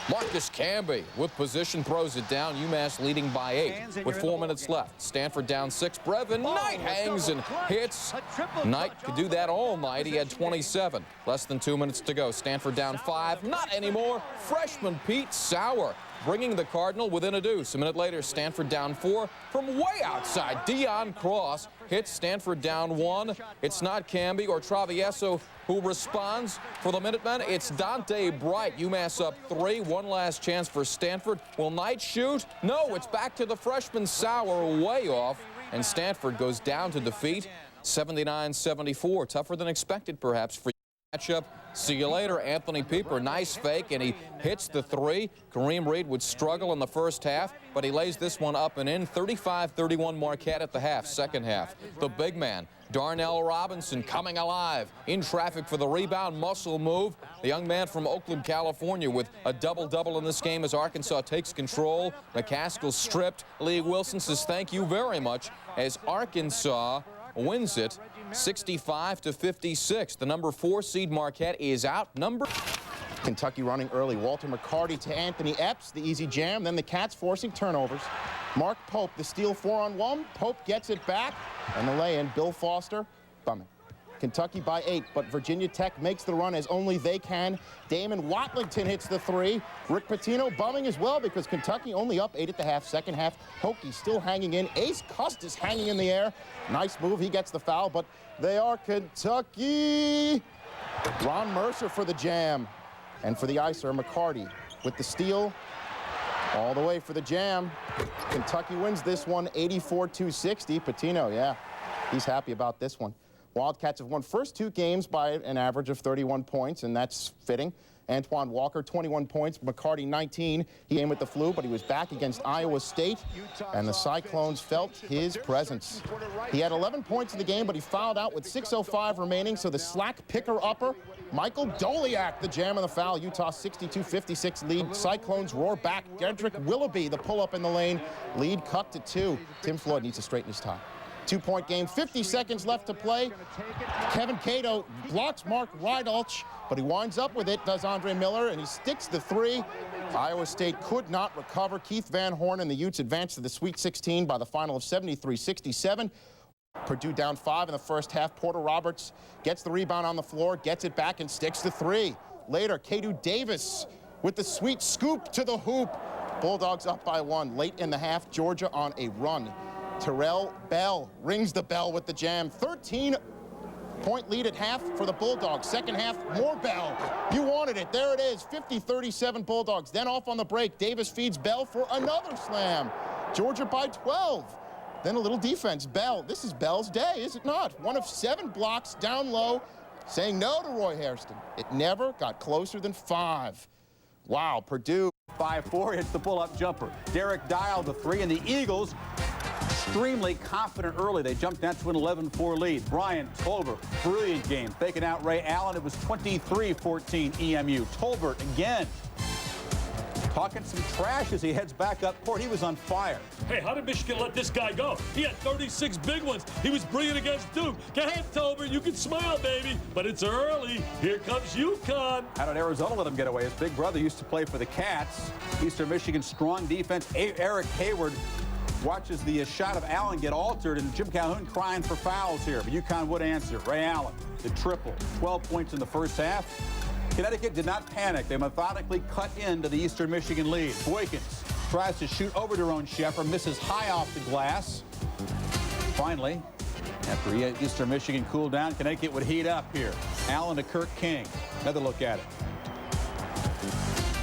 Marcus Camby with position throws it down. UMass leading by 8 with 4 minutes left. Stanford down 6. Brevin Knight hangs and hits. Knight could do that all night. He had 27. Less than 2 minutes to go. Stanford down 5. Not anymore. Freshman Pete Sauer bringing the Cardinal within a deuce. A minute later, Stanford down 4 from way outside. Dion Cross hits Stanford down 1. It's not Camby or Travieso who responds for the Minutemen. It's Dante Bright. UMass up 3. One last chance for Stanford. Will Knight shoot? No, it's back to the freshman Sauer, way off. And Stanford goes down to defeat 79-74. Tougher than expected, perhaps, for matchup. See you later. Anthony Pieper, nice fake, and he hits the 3. Kareem Reed would struggle in the first half, but he lays this one up and in. 35-31 Marquette at the half, second half. The big man, Darnell Robinson, coming alive. In traffic for the rebound, muscle move. The young man from Oakland, California, with a double-double in this game as Arkansas takes control. McCaskill stripped. Lee Wilson says thank you very much as Arkansas wins it 65-56. The number 4 seed Marquette is out. Kentucky running early. Walter McCarty to Anthony Epps, the easy jam. Then the Cats forcing turnovers. Mark Pope, the steal 4-on-1. Pope gets it back, and the lay-in. Bill Foster bumming. Kentucky by 8, but Virginia Tech makes the run as only they can. Damon Watlington hits the 3. Rick Pitino bumming as well because Kentucky only up 8 at the half. Second half, Hokie still hanging in. Ace Custis hanging in the air. Nice move. He gets the foul, but they are Kentucky. Ron Mercer for the jam. And for the icer, McCarty with the steal all the way for the jam. Kentucky wins this one 84-60. Pitino, yeah, he's happy about this one. Wildcats have won first 2 games by an average of 31 points, and that's fitting. Antoine Walker, 21 points. McCarty, 19. He came with the flu, but he was back against Iowa State, and the Cyclones felt his presence. He had 11 points in the game, but he fouled out with 6:05 remaining, so the slack picker-upper, Michael Doliak, the jam and the foul. Utah 62-56 lead. Cyclones roar back. Dedrick Willoughby, the pull-up in the lane. Lead cut to 2. Tim Floyd needs to straighten his tie. 2-point game, 50 seconds left to play. Kevin Cato blocks Mark Rydalch, but he winds up with it, does Andre Miller, and he sticks the 3. Iowa State could not recover. Keith Van Horn and the Utes advanced to the Sweet 16 by the final of 73-67. Purdue down 5 in the first half. Porter Roberts gets the rebound on the floor, gets it back, and sticks the 3. Later, Kedu Davis with the sweet scoop to the hoop. Bulldogs up by 1 late in the half. Georgia on a run. Terrell Bell rings the bell with the jam. 13-point lead at half for the Bulldogs. Second half, more Bell. You wanted it. There it is. 50-37 Bulldogs. Then off on the break, Davis feeds Bell for another slam. Georgia by 12. Then a little defense. Bell, this is Bell's day, is it not? 1 of 7 blocks down low, saying no to Roy Hairston. It never got closer than 5. Wow, Purdue. 5-4 hits the pull-up jumper. Derek Dial the 3, and the Eagles extremely confident early. They jumped out to an 11-4 lead. Brian Tolbert, brilliant game. Faking out Ray Allen. It was 23-14 EMU. Tolbert again talking some trash as he heads back up court. He was on fire. Hey, how did Michigan let this guy go? He had 36 big ones. He was brilliant against Duke. Go ahead, Tolbert. You can smile, baby. But it's early. Here comes UConn. How did Arizona let him get away? His big brother used to play for the Cats. Eastern Michigan, strong defense. Eric Hayward watches the shot of Allen get altered, and Jim Calhoun crying for fouls here. But UConn would answer. Ray Allen, the triple. 12 points in the first half. Connecticut did not panic. They methodically cut into the Eastern Michigan lead. Boykins tries to shoot over Daron Sheffer, misses high off the glass. Finally, after Eastern Michigan cooled down, Connecticut would heat up here. Allen to Kirk King. Another look at it.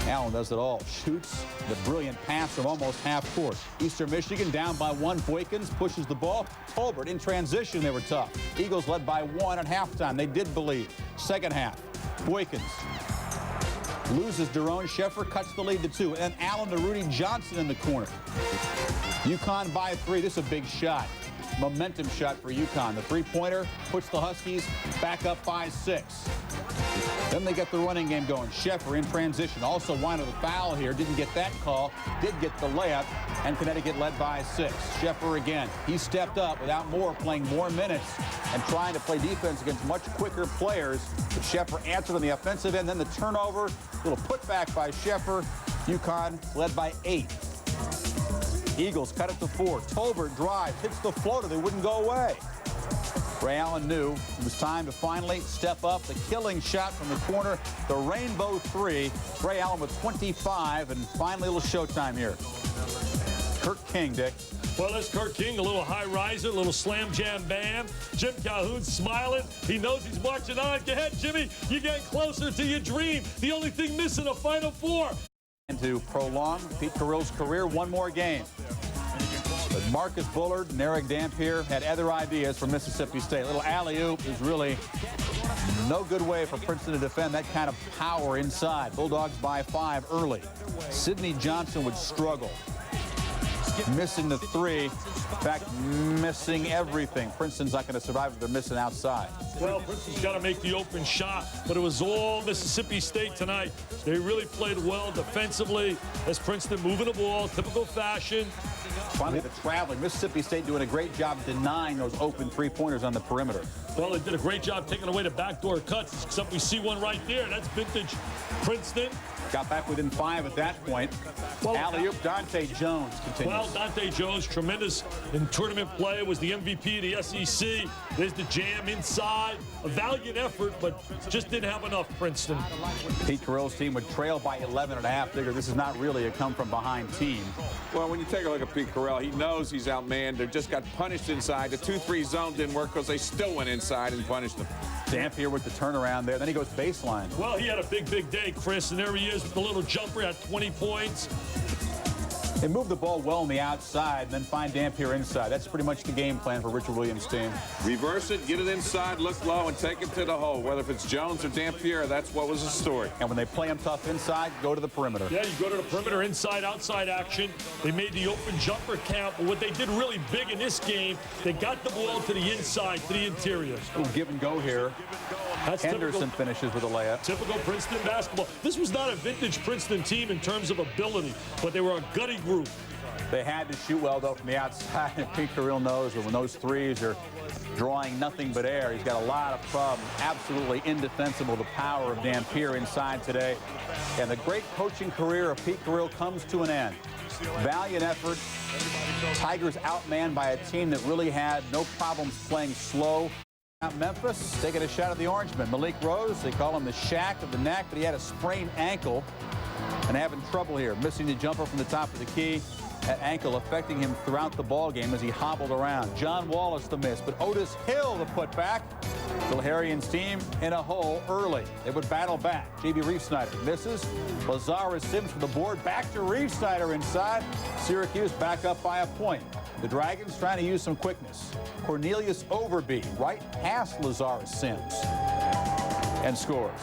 Allen does it all. Shoots the brilliant pass from almost half court. Eastern Michigan down by 1. Boykins pushes the ball. Tolbert in transition. They were tough. Eagles led by 1 at halftime. They did believe. Second half. Boykins loses Daron Sheffer, cuts the lead to 2. And Allen to Rudy Johnson in the corner. UConn by 3. This is a big shot. Momentum shot for UConn. The three-pointer puts the Huskies back up by 6. Then they get the running game going. Sheffer in transition. Also wanted a foul here. Didn't get that call. Did get the layup. And Connecticut led by 6. Sheffer again. He stepped up without Moore playing more minutes and trying to play defense against much quicker players. But Sheffer answered on the offensive end. Then the turnover. Little putback by Sheffer. UConn led by 8. Eagles cut it to 4. Tolbert drives. Hits the floater. They wouldn't go away. Ray Allen knew it was time to finally step up. The killing shot from the corner, the rainbow 3. Ray Allen with 25, and finally a little showtime here. Kirk King, Dick. Well, there's Kirk King, a little high riser, a little slam jam bam. Jim Calhoun smiling. He knows he's marching on. Go ahead, Jimmy. You're getting closer to your dream. The only thing missing, a Final Four. And to prolong Pete Carrill's career one more game. But Marcus Bullard and Eric Dampier had other ideas for Mississippi State. A little alley-oop is really no good way for Princeton to defend that kind of power inside. Bulldogs by 5 early. Sidney Johnson would struggle. Missing the 3. In fact, missing everything. Princeton's not going to survive if they're missing outside. Well, Princeton's got to make the open shot, but it was all Mississippi State tonight. They really played well defensively as Princeton moving the ball, typical fashion. Finally, the traveling. Mississippi State doing a great job denying those open three-pointers on the perimeter. Well, they did a great job taking away the backdoor cuts, except we see one right there. That's vintage Princeton. Got back within 5 at that point. Well, alley-oop, Dante Jones continues. Well, Dante Jones, tremendous in tournament play, was the MVP of the SEC. There's the jam inside. A valiant effort, but just didn't have enough, Princeton. Pete Carrill's team would trail by 11.5. Figure this is not really a come-from-behind team. Well, when you take a look at Pete Carrill, he knows he's outmanned. They just got punished inside. The 2-3 zone didn't work because they still went inside and punished them. Dampier with the turnaround there. Then he goes baseline. Well, he had a big, big day, Chris, and there he is with the little jumper at 20 points. They move the ball well on the outside and then find Dampier inside. That's pretty much the game plan for Richard Williams' team. Reverse it, get it inside, look low, and take it to the hole. Whether if it's Jones or Dampier, that's what was the story. And when they play him tough inside, go to the perimeter. Yeah, you go to the perimeter, inside, outside action. They made the open jumper count, but what they did really big in this game, they got the ball to the inside, to the interior. A little give and go here. That's Henderson finishes with a layup. Typical Princeton basketball. This was not a vintage Princeton team in terms of ability, but they were a gutty group. They had to shoot well, though, from the outside. And Pete Carrill knows that when those threes are drawing nothing but air, he's got a lot of problems. Absolutely indefensible, the power of Dampier inside today. And the great coaching career of Pete Carrill comes to an end. Valiant effort. Tigers outmanned by a team that really had no problems playing slow. Memphis taking a shot at the Orangemen. Malik Rose, they call him the Shaq of the Neck, but he had a sprained ankle and having trouble here. Missing the jumper from the top of the key. That ankle affecting him throughout the ball game as he hobbled around. John Wallace the miss, but Otis Hill the putback. Bill Harrian's team in a hole early. They would battle back. J.B. Reef-Snyder misses. Lazarus Sims from the board. Back to Reef-Snyder inside. Syracuse back up by a point. The Dragons trying to use some quickness. Cornelius Overby right past Lazarus Sims and scores.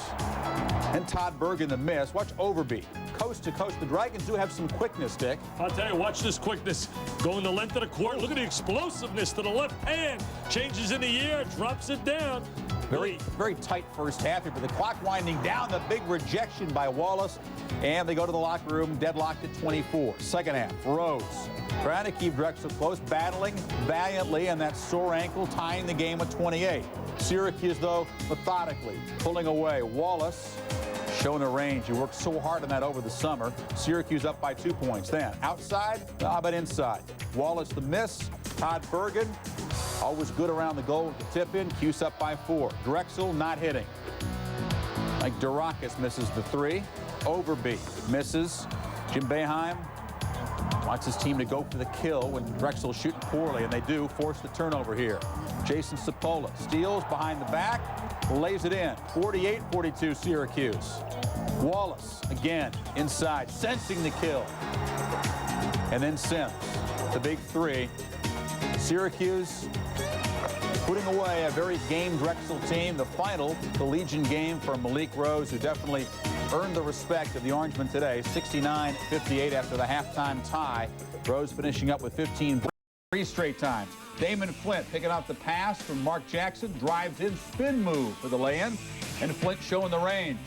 And Todd Bergen the miss. Watch Overby. Coast to coast. The Dragons do have some quickness, Dick. I'll tell you, watch this quickness. Going the length of the court. Look at the explosiveness to the left hand. Changes in the air, drops it down. Very tight first half here, but the clock winding down. The big rejection by Wallace. And they go to the locker room, deadlocked at 24. Second half, Rose trying to keep Drexel close, battling valiantly, and that sore ankle tying the game at 28. Syracuse, though, methodically pulling away. Wallace showing a range. He worked so hard on that over the summer. Syracuse up by 2 points. Then outside, but inside. Wallace the miss. Todd Bergen, always good around the goal with the tip in. Cuse up by 4. Drexel not hitting. Like Durakis misses the 3. Overby misses. Jim Boeheim wants his team to go for the kill when Drexel's shooting poorly, and they do force the turnover here. Jason Cipolla steals behind the back, lays it in. 48-42 Syracuse. Wallace again inside, sensing the kill. And then Sims, the big 3. Syracuse putting away a very game Drexel team. The final collegiate game for Malik Rose, who definitely earned the respect of the Orangemen today. 69-58 after the halftime tie. Rose finishing up with 15 3 straight times. Damon Flint picking up the pass from Mark Jackson. Drives in, spin move for the lay-in. And Flint showing the range.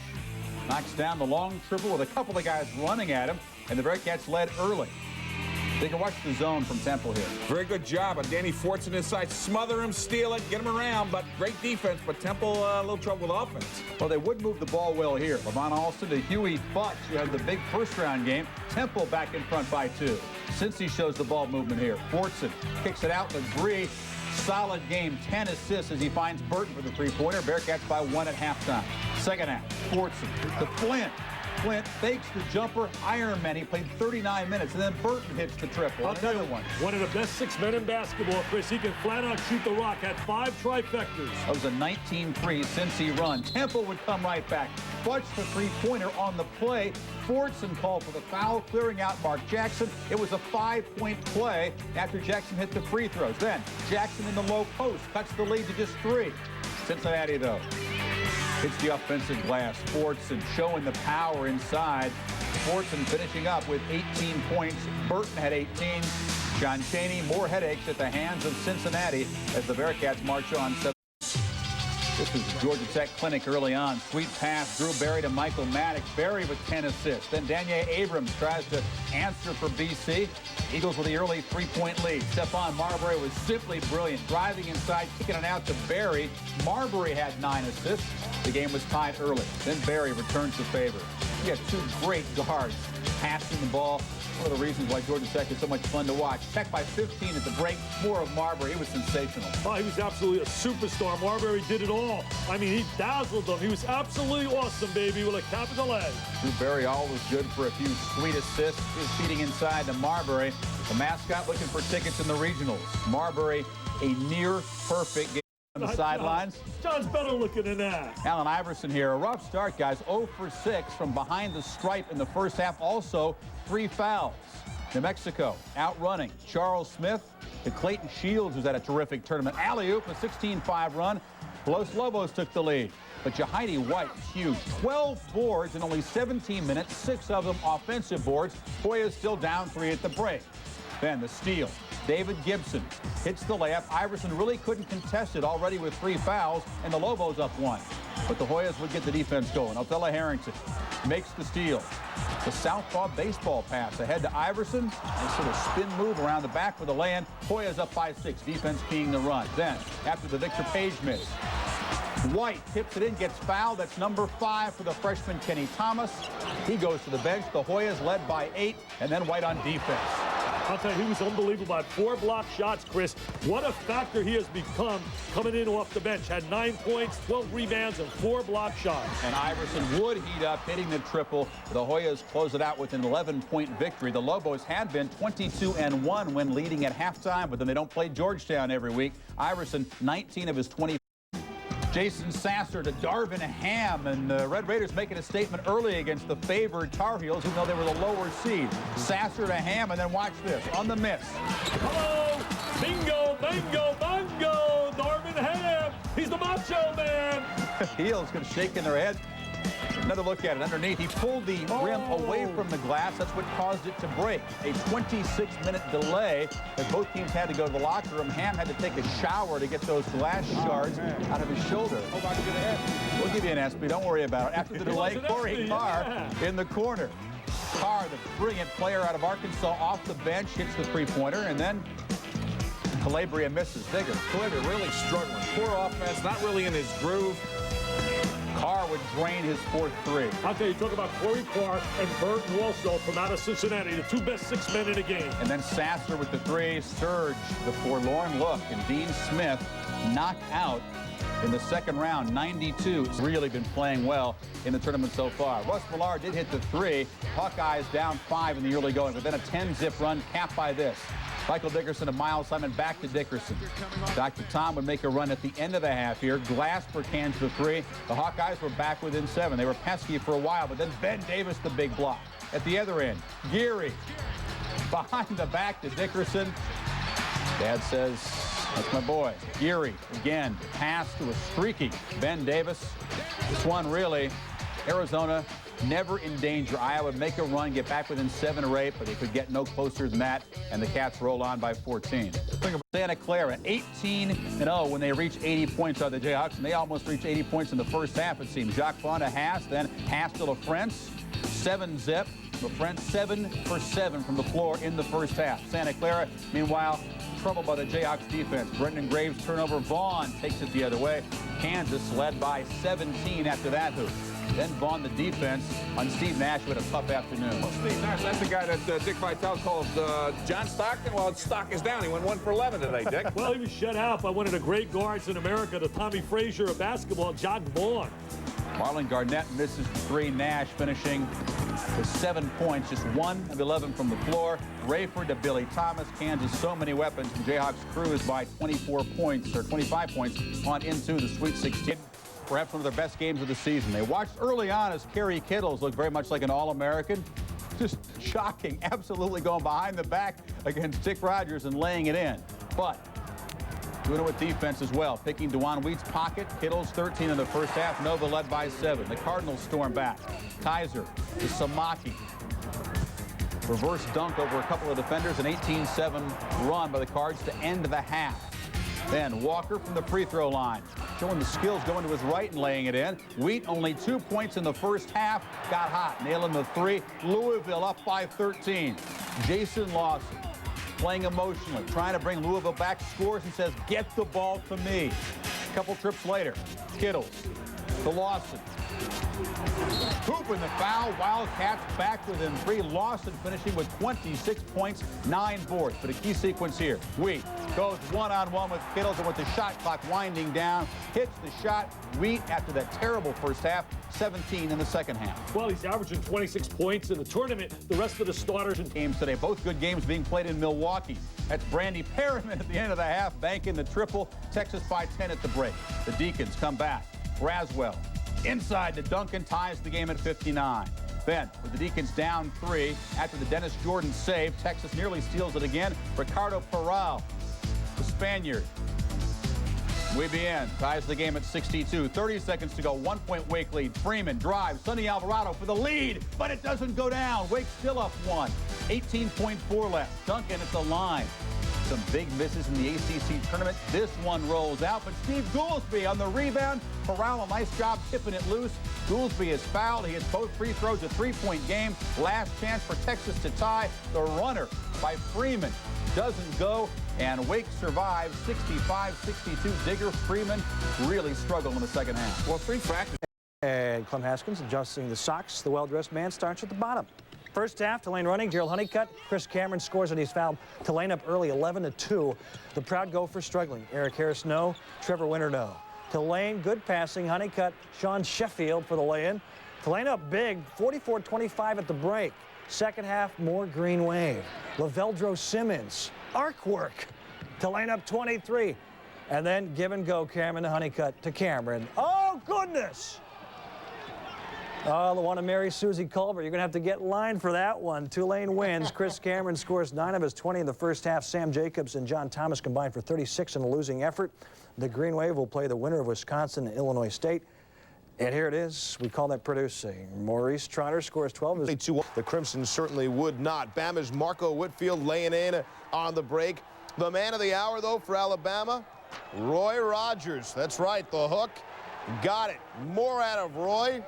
Knocks down the long triple with a couple of guys running at him, and the Bearcats led early. They can watch the zone from Temple here. Very good job on Danny Fortson inside. Smother him, steal it, get him around, but great defense. But Temple a little trouble with offense. Well, they would move the ball well here. Levon Alston to Huey Futch, who had the big first-round game. Temple back in front by 2. Cincy shows the ball movement here. Fortson kicks it out. Legree, solid game, 10 assists as he finds Burton for the three-pointer. Bearcats by 1 at halftime. Second half, Fortson to Flint. Flint fakes the jumper. Ironman, he played 39 minutes, and then Burton hits the triple. Another one. One of the best 6 men in basketball, Chris. He can flat out shoot the rock. Had 5 trifectas. That was a 19-3 Cincy run. Temple would come right back. Futch the three-pointer on the play. Fortson called for the foul, clearing out Mark Jackson. It was a 5-point play after Jackson hit the free throws. Then Jackson in the low post cuts the lead to just 3. Cincinnati, though, hits the offensive glass. Fortson showing the power inside. Fortson finishing up with 18 points. Burton had 18. John Chaney, more headaches at the hands of Cincinnati as the Bearcats march on. This was the Georgia Tech clinic early on. Sweet pass, Drew Barry to Michael Maddox. Barry with 10 assists. Then Daniel Abrams tries to answer for BC. Eagles with the early 3-point lead. Stephon Marbury was simply brilliant. Driving inside, kicking it out to Barry. Marbury had 9 assists. The game was tied early. Then Barry returns the favor. He had 2 great guards passing the ball. One of the reasons why Georgia Tech is so much fun to watch. Tech by 15 at the break. More of Marbury. He was sensational. Oh, he was absolutely a superstar. Marbury did it all. I mean, he dazzled them. He was absolutely awesome, baby, with a capital A. Drew Barry always good for a few sweet assists. He's feeding inside to Marbury. The mascot looking for tickets in the regionals. Marbury, a near-perfect game on the sidelines. John's better looking than that. Allen Iverson here. A rough start, guys. 0 for 6 from behind the stripe in the first half. Also, 3 fouls. New Mexico outrunning Charles Smith to Clayton Shields, who's had a terrific tournament. Alley-oop, a 16-5 run. Los Lobos took the lead. But Jahidi White is huge. 12 boards in only 17 minutes, 6 of them offensive boards. Hoya's still down 3 at the break. Then the steal. David Gibson hits the layup. Iverson really couldn't contest it already with 3 fouls, and the Lobos up 1. But the Hoyas would get the defense going. Othello Harrington makes the steal. The southpaw baseball pass ahead to Iverson. Nice little spin move around the back for the land. Hoyas up by 6. Defense keying the run. Then, after the Victor Page miss, White tips it in, gets fouled. That's number 5 for the freshman Kenny Thomas. He goes to the bench. The Hoyas led by 8, and then White on defense. I'll tell you, he was unbelievable. Had 4 block shots, Chris. What a factor he has become coming in off the bench. Had 9 points, 12 rebounds, and 4 block shots. And Iverson would heat up, hitting the triple. The Hoyas close it out with an 11-point victory. The Lobos had been 22-1 when leading at halftime, but then they don't play Georgetown every week. Iverson, 19 of his 20. Jason Sasser to Darvin Ham, and the Red Raiders making a statement early against the favored Tar Heels, who know they were the lower seed. Sasser to Ham, and then watch this on the miss. Hello, bingo, bango, bongo, Darvin Ham. He's the macho man. Heels going to shake in their heads. Another look at it underneath. He pulled the rim away from the glass. That's what caused it to break. A 26-minute delay as both teams had to go to the locker room. Ham had to take a shower to get those glass shards out of his shoulder. We'll give you an SB. Don't worry about it. After the delay, Corey Carr in the corner. Carr, the brilliant player out of Arkansas, off the bench, hits the three-pointer, and then Calabria misses. Digger. Calabria really struggling. Poor offense, not really in his groove. Carr would drain his 4th 3. I'll tell you, talk about Corey Carr and Burton also from out of Cincinnati, the 2 best 6 men in the game. And then Sasser with the 3. Surge, the forlorn look, and Dean Smith knocked out in the second round, 92. He's really been playing well in the tournament so far. Russ Millard did hit the 3. Hawkeyes down 5 in the early going, but then a 10-zip run capped by this. Michael Dickerson to Miles Simon, back to Dickerson. Dr. Tom would make a run at the end of the half here. Glasper cans the 3. The Hawkeyes were back within 7. They were pesky for a while, but then Ben Davis, the big block. At the other end, Geary behind the back to Dickerson. Dad says, that's my boy. Geary again, pass to a streaky Ben Davis. This one really, Arizona never in danger. Iowa would make a run, get back within 7 or 8, but they could get no closer than that, and the Cats roll on by 14. Santa Clara, 18-0 when they reach 80 points are the Jayhawks, and they almost reached 80 points in the first half, it seems. Jacques Vaughn to Haas, then Haas to LaFrance, 7-zip. LaFrance 7 for 7 from the floor in the first half. Santa Clara, meanwhile, troubled by the Jayhawks defense. Brendan Graves turnover. Vaughn takes it the other way. Kansas led by 17 after that hoop. Then Vaughn, the defense, on Steve Nash, who had a tough afternoon. Well, Steve Nash, that's the guy that Dick Vitale called John Stockton. Well, his stock is down. He went 1 for 11 today, Dick. Well, he was shut out by one of the great guards in America, the Tommy Frazier of basketball, Jacques Vaughn. Marlon Garnett misses 3. Nash finishing with 7 points, just 1 of 11 from the floor. Rayford to Billy Thomas. Kansas, so many weapons. And Jayhawks cruise by 24 points, or 25 points, on into the Sweet 16. Perhaps one of their best games of the season. They watched early on as Kerry Kittles looked very much like an All-American. Just shocking, absolutely going behind the back against Dick Rogers and laying it in. But doing it with defense as well. Picking DeJuan Wheat's pocket. Kittles 13 in the first half. Nova led by 7. The Cardinals storm back. Kaiser to Samaki. Reverse dunk over a couple of defenders. An 18-7 run by the Cards to end the half. Then Walker from the free throw line. Showing the skills, going to his right and laying it in. Wheat only 2 points in the first half. Got hot. Nailing the 3. Louisville up by 13. Jason Lawson playing emotionally, trying to bring Louisville back, scores and says, get the ball to me. A couple trips later, Kittles to Lawson. Hoop in the foul. Wildcats back within 3. Lawson finishing with 26 points, 9 boards. But a key sequence here. Wheat goes one-on-one with Kittles, and with the shot clock winding down, hits the shot. Wheat, after that terrible first half, 17 in the second half. Well, he's averaging 26 points in the tournament. The rest of the starters in games today, both good games being played in Milwaukee. That's Brandy Perriman at the end of the half, banking the triple. Texas by 10 at the break. The Deacons come back. Braswell inside to Duncan, ties the game at 59. Then, with the Deacons down 3, after the Dennis Jordan save, Texas nearly steals it again. Ricardo Peral, the Spaniard. WBN ties the game at 62. 30 seconds to go. 1 point Wake lead. Freeman drives. Sonny Alvarado for the lead, but it doesn't go down. Wake still up 1. 18.4 left. Duncan at the line. Some big misses in the ACC tournament. This one rolls out, but Steve Goolsby on the rebound. Peral, a nice job tipping it loose. Goolsby is fouled. He hits both free throws, a 3-point game. Last chance for Texas to tie. The runner by Freeman doesn't go, and Wake survives 65-62. Digger, Freeman really struggle in the second half. Well, 3 factors. And Clem Haskins adjusting the socks. The well-dressed man starts at the bottom. First half, Tulane running. Gerald Honeycutt. Chris Cameron scores, and he's fouled. Tulane up early, 11-2. The Proud Gopher struggling. Eric Harris, no. Trevor Winter, no. Tulane, good passing. Honeycutt, Sean Sheffield for the lay-in. Tulane up big, 44-25 at the break. Second half, more Green Wave. Laveldro Simmons, arc work. Tulane up 23. And then give and go, Cameron to Honeycutt to Cameron. Oh, goodness! Oh, the one of Mary Susie Culver. You're going to have to get in line for that one. Tulane wins. Chris Cameron scores 9 of his 20 in the first half. Sam Jacobs and John Thomas combined for 36 in a losing effort. The Green Wave will play the winner of Wisconsin and Illinois State. And here it is. We call that producing. Maurice Trotter scores 12. The Crimson certainly would not. Bama's Marco Whitfield laying in on the break. The man of the hour, though, for Alabama, Roy Rogers. That's right, the hook. Got it. More out of Roy.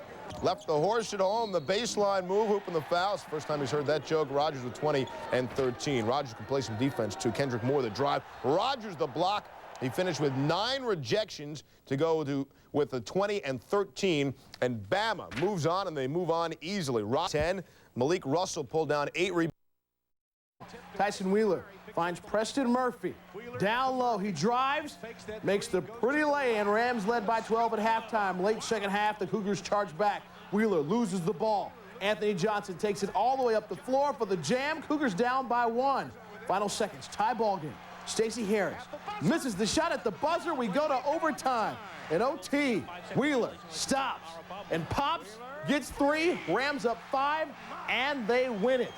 Left the horse at home. The baseline move, hooping the fouls. First time he's heard that joke. Rogers with 20 and 13. Rogers can play some defense, too. Kendrick Moore, the drive. Rogers, the block. He finished with 9 rejections to go with a 20 and 13. And Bama moves on, and they move on easily. 10. Malik Russell pulled down 8 rebounds. Tyson Wheeler finds Preston Murphy. Down low, he drives, makes the pretty lay-in. Rams led by 12 at halftime. Late second half, the Cougars charge back. Wheeler loses the ball. Anthony Johnson takes it all the way up the floor for the jam. Cougars down by 1. Final seconds, tie ball game. Stacey Harris misses the shot at the buzzer. We go to overtime. In OT, Wheeler stops and pops, gets 3. Rams up 5, and they win it.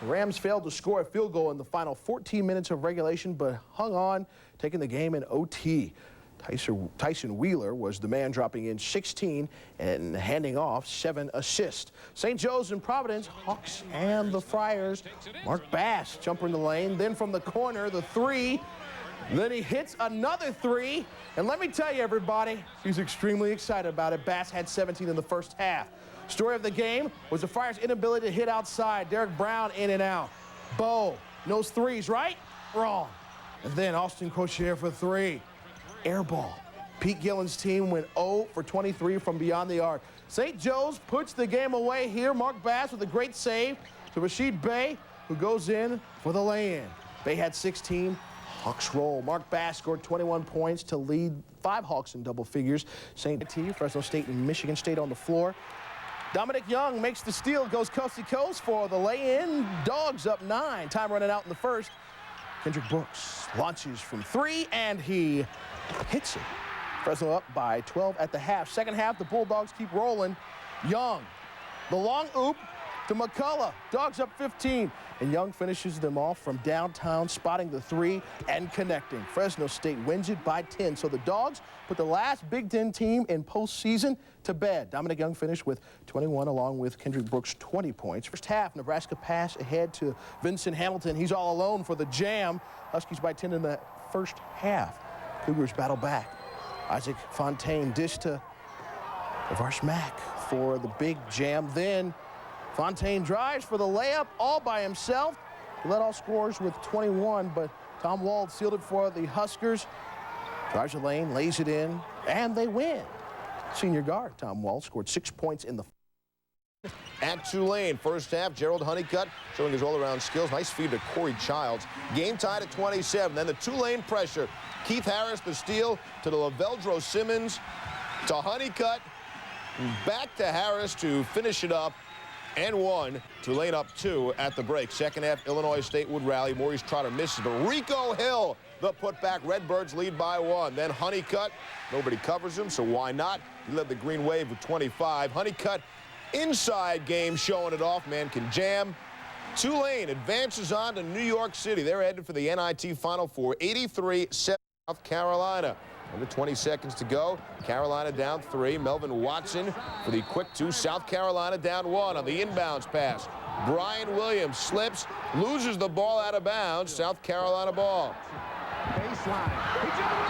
The Rams failed to score a field goal in the final 14 minutes of regulation, but hung on, taking the game in OT. Tyson Wheeler was the man, dropping in 16 and handing off 7 assists. St. Joe's and Providence, Hawks and the Friars. Mark Bass jumper in the lane, then from the corner, the 3. Then he hits another 3. And let me tell you, everybody, he's extremely excited about it. Bass had 17 in the first half. Story of the game was the Friars' inability to hit outside. Derek Brown in and out. Bo knows threes, right? Wrong. And then Austin Crocier for 3. Air ball. Pete Gillen's team went 0 for 23 from beyond the arc. St. Joe's puts the game away here. Mark Bass with a great save to Rashid Bey, who goes in for the lay-in. Bey had 16. Hawks roll. Mark Bass scored 21 points to lead 5 Hawks in double figures. St. Fresno State and Michigan State on the floor. Dominic Young makes the steal, goes coast to coast for the lay-in. Dogs up 9. Time running out in the first. Kendrick Brooks launches from 3, and he hits it. Fresno up by 12 at the half. Second half, the Bulldogs keep rolling. Young, the long oop to McCullough. Dogs up 15. And Young finishes them off from downtown, spotting the 3 and connecting. Fresno State wins it by 10. So the Dogs put the last Big Ten team in postseason to bed. Dominic Young finished with 21 along with Kendrick Brooks' 20 points. First half, Nebraska pass ahead to Vincent Hamilton. He's all alone for the jam. Huskies by 10 in the first half. Cougars battle back. Isaac Fontaine dish to LeVar Mack for the big jam. Then Fontaine drives for the layup all by himself. He led all scorers with 21, but Tom Wald sealed it for the Huskers. Drives the lane, lays it in, and they win. Senior guard Tom Wald scored 6 points in the At Tulane, first half, Gerald Honeycutt showing his all-around skills. Nice feed to Corey Childs. Game tied at 27. Then the Tulane pressure. Keith Harris, the steal to the Laveldro Simmons, to Honeycutt, back to Harris to finish it up, and 1. Tulane up 2 at the break. Second half, Illinois State would rally. Maurice Trotter misses, but Rico Hill, the putback. Redbirds lead by 1. Then Honeycutt, nobody covers him, so why not? He led the Green Wave with 25. Honeycutt, inside game, showing it off. Man can jam. Tulane advances on to New York City. They're headed for the NIT Final Four. 83-7 South Carolina. Under 20 seconds to go. Carolina down 3. Melvin Watson for the quick 2. South Carolina down 1 on the inbounds pass. Brian Williams slips, loses the ball out of bounds. South Carolina ball.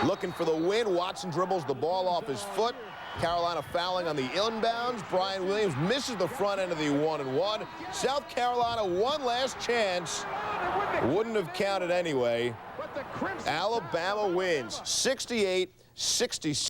Looking for the win. Watson dribbles the ball off his foot. Carolina fouling on the inbounds. Brian Williams misses the front end of the 1-and-1. South Carolina, one last chance. Wouldn't have counted anyway. Alabama wins 68-66.